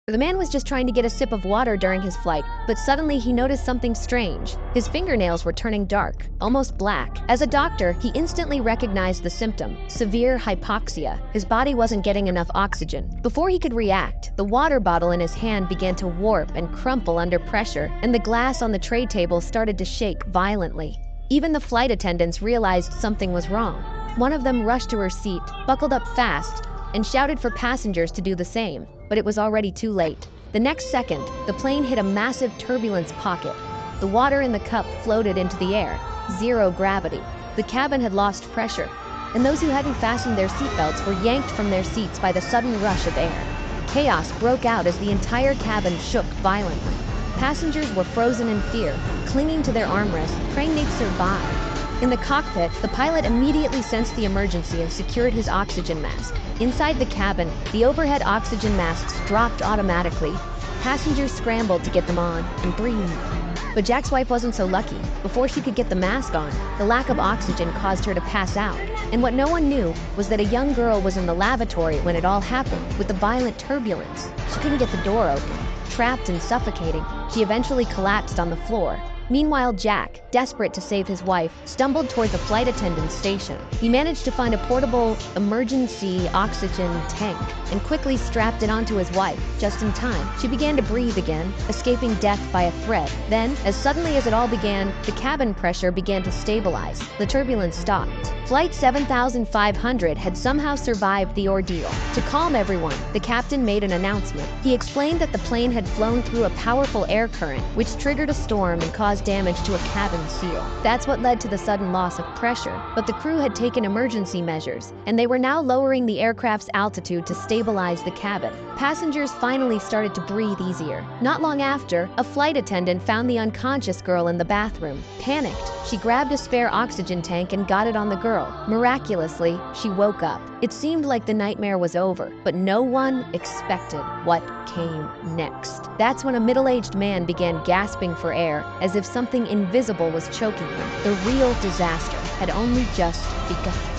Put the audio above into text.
The man was just trying to get a sip of water during his flight, but suddenly he noticed something strange. His fingernails were turning dark, almost black. As a doctor, he instantly recognized the symptom: severe hypoxia. His body wasn't getting enough oxygen. Before he could react, the water bottle in his hand began to warp and crumple under pressure, and the glass on the tray table started to shake violently. Even the flight attendants realized something was wrong. One of them rushed to her seat, buckled up fast, and shouted for passengers to do the same, but it was already too late. The next second, the plane hit a massive turbulence pocket. The water in the cup floated into the air. Zero gravity. The cabin had lost pressure, and those who hadn't fastened their seatbelts were yanked from their seats by the sudden rush of air. Chaos broke out as the entire cabin shook violently. Passengers were frozen in fear, clinging to their armrests, praying they'd survive. In the cockpit, the pilot immediately sensed the emergency and secured his oxygen mask. Inside the cabin, the overhead oxygen masks dropped automatically. Passengers scrambled to get them on and breathe. But Jack's wife wasn't so lucky. Before she could get the mask on, the lack of oxygen caused her to pass out. And what no one knew was that a young girl was in the lavatory when it all happened, with the violent turbulence. She couldn't get the door open. Trapped and suffocating, she eventually collapsed on the floor. Meanwhile, Jack, desperate to save his wife, stumbled toward the flight attendant's station. He managed to find a portable emergency oxygen tank and quickly strapped it onto his wife, just in time. She began to breathe again, escaping death by a thread. Then, as suddenly as it all began, the cabin pressure began to stabilize. The turbulence stopped. Flight 7500 had somehow survived the ordeal. To calm everyone, the captain made an announcement. He explained that the plane had flown through a powerful air current, which triggered a storm and caused damage to a cabin seal. That's what led to the sudden loss of pressure, but the crew had taken emergency measures, and they were now lowering the aircraft's altitude to stabilize the cabin. Passengers finally started to breathe easier. Not long after, a flight attendant found the unconscious girl in the bathroom. Panicked, she grabbed a spare oxygen tank and got it on the girl. Miraculously, she woke up. It seemed like the nightmare was over, but no one expected what came next. That's when a middle-aged man began gasping for air, as if something invisible was choking him. The real disaster had only just begun.